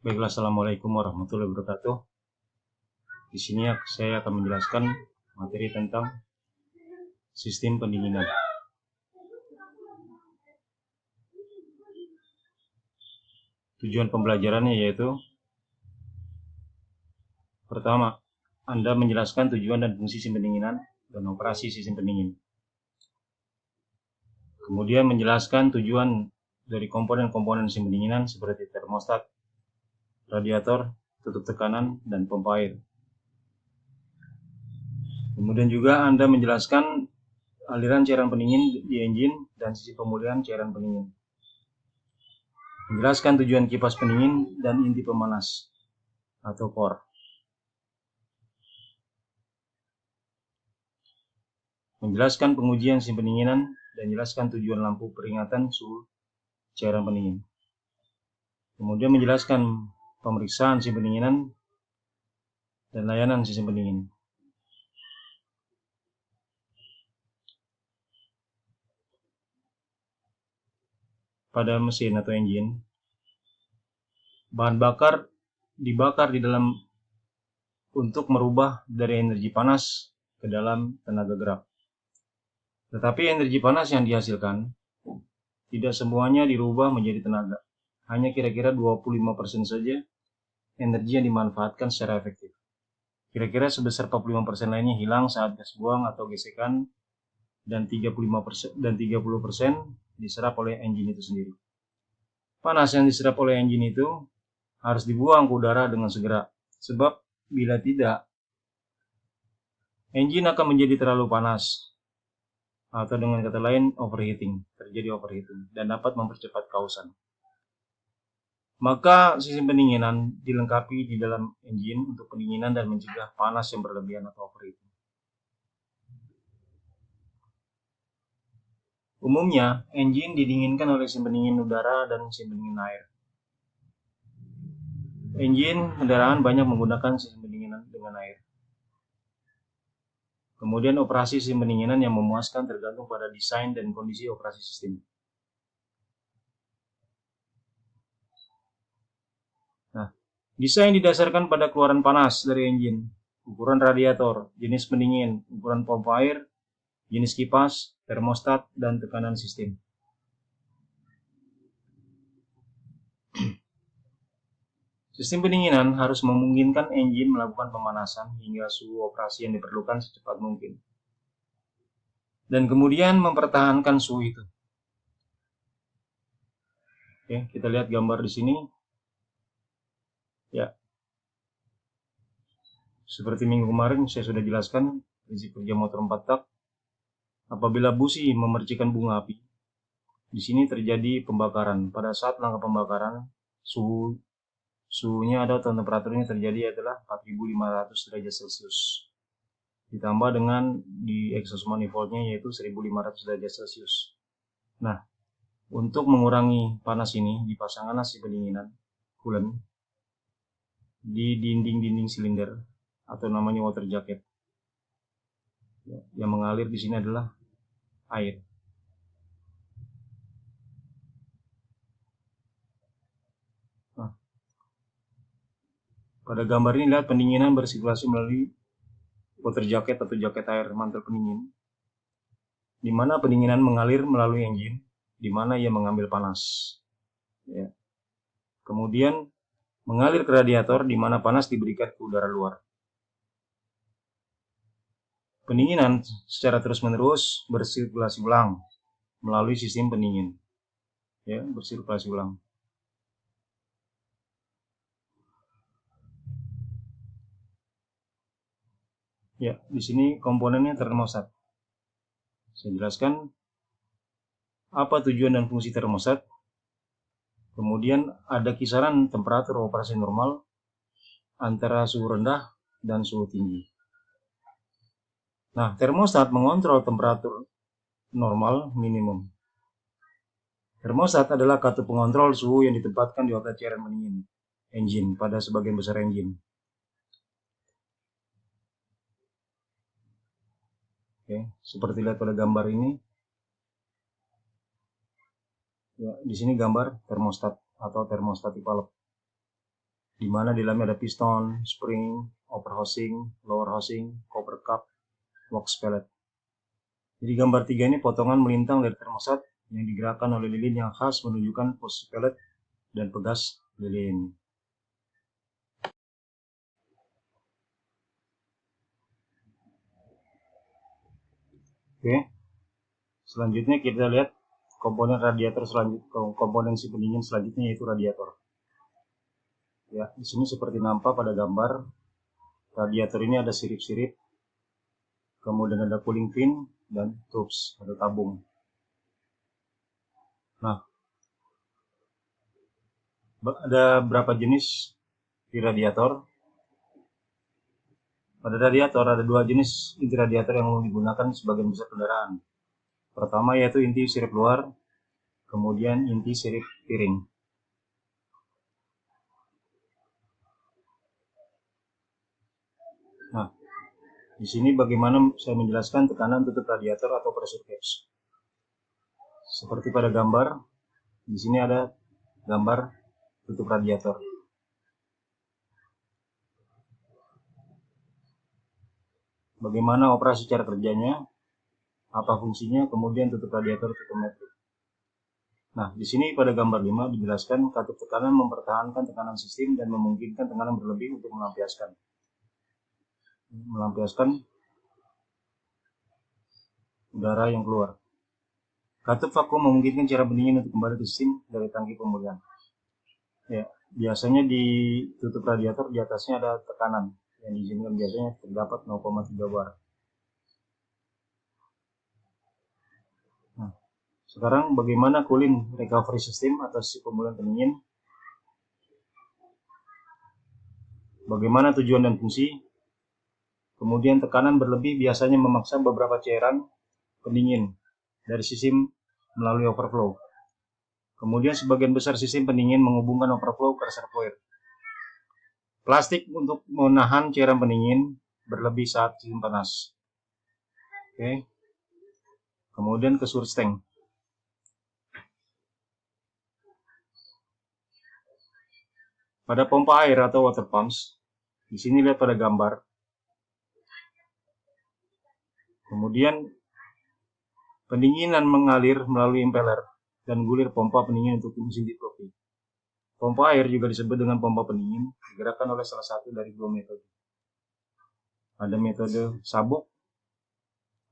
Baiklah, assalamualaikum warahmatullahi wabarakatuh. Di sini saya akan menjelaskan materi tentang sistem pendinginan. Tujuan pembelajarannya yaitu pertama, Anda menjelaskan tujuan dan fungsi sistem pendinginan dan operasi sistem pendingin. Kemudian menjelaskan tujuan dari komponen-komponen sistem pendinginan seperti termostat, radiator, tutup tekanan, dan pompa air. Kemudian juga Anda menjelaskan aliran cairan pendingin di engine dan sisi pemulihan cairan pendingin. Menjelaskan tujuan kipas pendingin dan inti pemanas atau core. Menjelaskan pengujian sistem pendinginan dan jelaskan tujuan lampu peringatan suhu cairan pendingin. Kemudian menjelaskan pemeriksaan sistem pendinginan dan layanan sistem pendingin. Pada mesin atau engine, bahan bakar dibakar di dalam untuk merubah dari energi panas ke dalam tenaga gerak. Tetapi energi panas yang dihasilkan tidak semuanya dirubah menjadi tenaga. Hanya kira-kira 25% saja energi yang dimanfaatkan secara efektif. Kira-kira sebesar 45% lainnya hilang saat gas buang atau gesekan, dan 30% diserap oleh engine itu sendiri. Panas yang diserap oleh engine itu harus dibuang ke udara dengan segera, sebab bila tidak, engine akan menjadi terlalu panas, atau dengan kata lain terjadi overheating, dan dapat mempercepat kausan. Maka sistem pendinginan dilengkapi di dalam engine untuk pendinginan dan mencegah panas yang berlebihan atau overheating. Umumnya, engine didinginkan oleh sistem pendingin udara dan sistem pendingin air. Engine kendaraan banyak menggunakan sistem pendinginan dengan air. Kemudian operasi sistem pendinginan yang memuaskan tergantung pada desain dan kondisi operasi sistem. Nah, desain didasarkan pada keluaran panas dari engine, ukuran radiator, jenis pendingin, ukuran pompa air, jenis kipas, termostat, dan tekanan sistem. Sistem pendinginan harus memungkinkan engine melakukan pemanasan hingga suhu operasi yang diperlukan secepat mungkin, dan kemudian mempertahankan suhu itu. Oke, kita lihat gambar di sini. Ya, seperti minggu kemarin saya sudah jelaskan prinsip kerja motor 4 tak. Apabila busi memercikan bunga api, di sini terjadi pembakaran. Pada saat langkah pembakaran, suhunya atau temperaturnya terjadi adalah 4500 derajat Celcius. Ditambah dengan di exhaust manifoldnya yaitu 1500 derajat Celcius. Nah, untuk mengurangi panas ini dipasangkan sistem pendinginan coolant di dinding-dinding silinder atau namanya water jacket. Yang mengalir di sini adalah air. Nah, pada gambar ini lihat pendinginan bersirkulasi melalui water jacket atau jaket air mantel pendingin, di mana pendinginan mengalir melalui engine, di mana ia mengambil panas. Ya. Kemudian mengalir ke radiator, di mana panas diberikan ke udara luar. Pendinginan secara terus-menerus bersirkulasi ulang melalui sistem pendingin. Ya, bersirkulasi ulang. Ya, di sini komponennya termostat. Saya jelaskan apa tujuan dan fungsi termostat. Kemudian ada kisaran temperatur operasi normal antara suhu rendah dan suhu tinggi. Nah, termostat mengontrol temperatur normal minimum. Termostat adalah kartu pengontrol suhu yang ditempatkan di outlet cairan pendingin engine pada sebagian besar engine. Oke, seperti lihat pada gambar ini. Ya, di sini gambar termostat atau thermostatic valve. di mana di dalamnya ada piston, spring, upper housing, lower housing, copper cup, wax pellet. Jadi gambar 3 ini potongan melintang dari termostat yang digerakkan oleh lilin yang khas menunjukkan posisi pellet dan pegas lilin. Oke, selanjutnya kita lihat komponen radiator komponen si pendingin selanjutnya yaitu radiator. Ya, di sini seperti nampak pada gambar radiator ini ada sirip-sirip, kemudian ada cooling fin dan tubes atau tabung. Nah, ada berapa jenis di radiator? Pada radiator ada 2 jenis inti radiator yang digunakan sebagian besar kendaraan. Pertama yaitu inti sirip luar, kemudian inti sirip piring. Nah, di sini bagaimana saya menjelaskan tekanan tutup radiator atau pressure gauge. Seperti pada gambar, di sini ada gambar tutup radiator. Bagaimana operasi cara kerjanya, apa fungsinya, kemudian tutup radiator tutup metrik. Nah, di sini pada gambar 5 dijelaskan katup tekanan mempertahankan tekanan sistem dan memungkinkan tekanan berlebih untuk melampiaskan udara yang keluar. Katup vakum memungkinkan cairan pendingin untuk kembali ke sistem dari tangki pemulihan. Ya, biasanya di tutup radiator di atasnya ada tekanan yang diizinkan biasanya terdapat 0,3 bar. Nah, sekarang bagaimana cooling recovery system atau si pemulihan pendingin? Bagaimana tujuan dan fungsi? Kemudian tekanan berlebih biasanya memaksa beberapa cairan pendingin dari sistem melalui overflow. Kemudian sebagian besar sistem pendingin menghubungkan overflow ke reservoir. Plastik untuk menahan cairan pendingin berlebih saat sistem panas. Oke. Kemudian ke source tank. Pada pompa air atau water pumps, di sini lihat pada gambar. Kemudian pendinginan mengalir melalui impeller dan gulir pompa pendingin untuk mesin dipropi. Pompa air juga disebut dengan pompa pendingin, digerakkan oleh salah satu dari 2 metode. Ada metode sabuk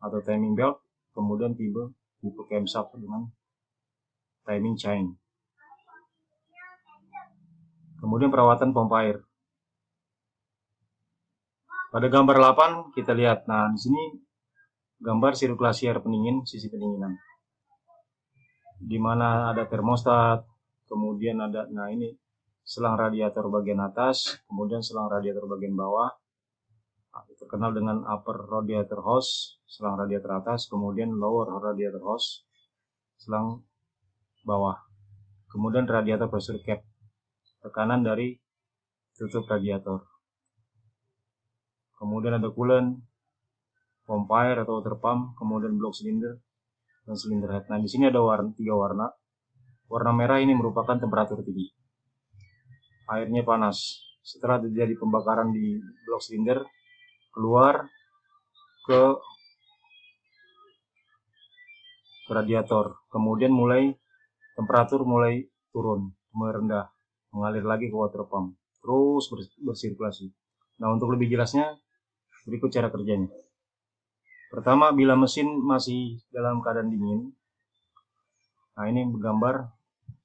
atau timing belt, kemudian tipe camshaft dengan timing chain. Kemudian perawatan pompa air. Pada gambar 8 kita lihat, nah di sini gambar sirkulasi air pendingin, sisi pendinginan. Di mana ada termostat, kemudian ada, nah ini selang radiator bagian atas, kemudian selang radiator bagian bawah, terkenal dengan upper radiator hose, selang radiator atas, kemudian lower radiator hose, selang bawah, kemudian radiator pressure cap, tekanan dari tutup radiator. Kemudian ada coolant, pompa air atau water pump, kemudian block cylinder dan cylinder head. Nah, di sini ada 3 warna. Warna merah ini merupakan temperatur tinggi. Airnya panas. Setelah terjadi pembakaran di block cylinder, keluar ke radiator. Kemudian temperatur mulai turun, mulai rendah, mengalir lagi ke water pump, terus bersirkulasi. Nah, untuk lebih jelasnya, berikut cara kerjanya. Pertama, bila mesin masih dalam keadaan dingin, nah ini gambar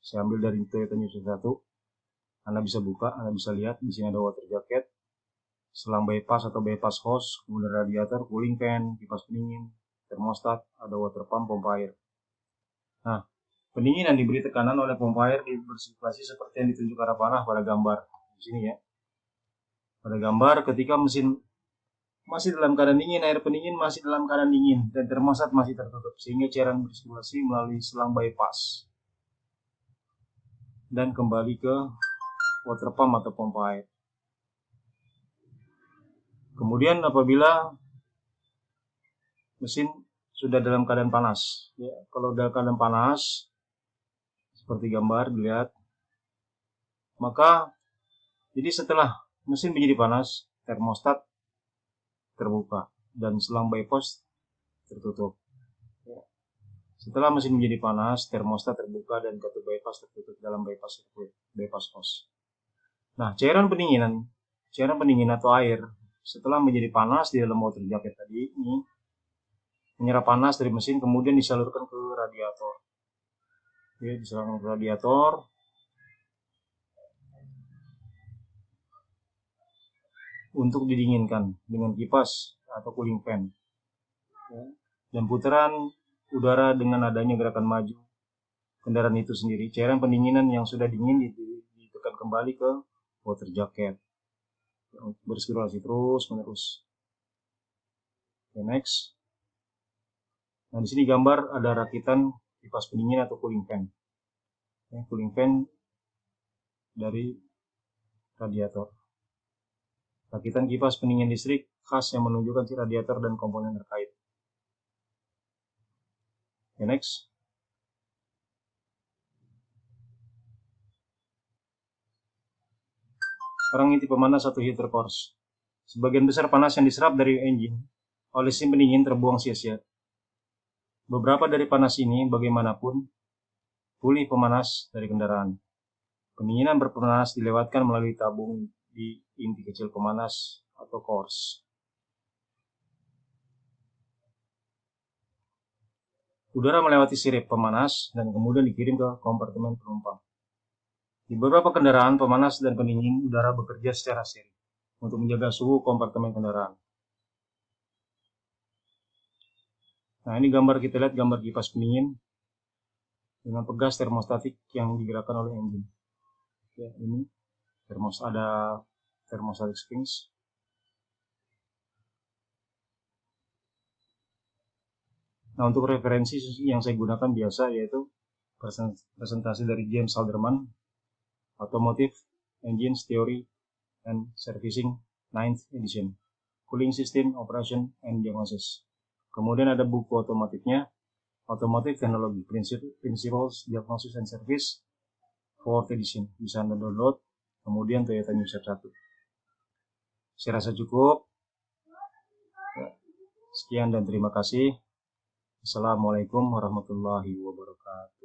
saya ambil dari Toyota New 1. Anda bisa buka, Anda bisa lihat di sini ada water jacket, selang bypass atau bypass hose, kemudian radiator, cooling fan, kipas pendingin, termostat, ada water pump, pompa air. Nah, pendinginan diberi tekanan oleh pompa air bersirkulasi seperti yang ditunjuk arah panah pada gambar di sini ya. Pada gambar ketika mesin masih dalam keadaan dingin, air pendingin masih dalam keadaan dingin, dan termostat masih tertutup, sehingga cairan bersirkulasi melalui selang bypass dan kembali ke water pump atau pompa air. Kemudian apabila mesin sudah dalam keadaan panas, ya, kalau dalam keadaan panas seperti gambar dilihat, maka Jadi setelah mesin menjadi panas, termostat terbuka dan selang bypass tertutup. Setelah mesin menjadi panas, termostat terbuka dan katup bypass tertutup dalam bypass circuit, bypass hose. Nah, cairan pendingin atau air setelah menjadi panas di dalam water jacket tadi ini menyerap panas dari mesin kemudian disalurkan ke radiator. Oke, disalurkan ke radiator. Untuk didinginkan dengan kipas atau cooling fan. Dan putaran udara dengan adanya gerakan maju kendaraan itu sendiri, cairan pendinginan yang sudah dingin ditekan kembali ke water jacket, bersirkulasi terus menerus. Okay, next. Nah, di sini gambar ada rakitan kipas pendingin atau cooling fan. Okay, cooling fan dari radiator. Rakitan kipas pendingin listrik khas yang menunjukkan si radiator dan komponen terkait. Okay, next. Sekarang inti pemanas atau heater cores. Sebagian besar panas yang diserap dari engine oleh mesin pendingin terbuang sia-sia. Beberapa dari panas ini bagaimanapun pulih pemanas dari kendaraan. Pendinginan berpanas dilewatkan melalui tabung di inti kecil pemanas atau cores. Udara melewati sirip pemanas dan kemudian dikirim ke kompartemen penumpang. Di beberapa kendaraan, pemanas dan pendingin udara bekerja secara seri untuk menjaga suhu kompartemen kendaraan. Nah, ini gambar kita lihat gambar kipas pendingin dengan pegas termostatik yang digerakkan oleh engine. Ya, ini ada thermostatic springs. Nah, untuk referensi yang saya gunakan biasa yaitu presentasi dari James Halderman, Automotive Engines Theory and Servicing 9th edition, Cooling System Operation and Diagnosis. Kemudian ada buku otomotifnya, Automotive Technology Principles Diagnosis and Service 4th edition, bisa Anda download. Kemudian Toyota New Step 1. Saya rasa cukup. Sekian dan terima kasih. Assalamualaikum warahmatullahi wabarakatuh.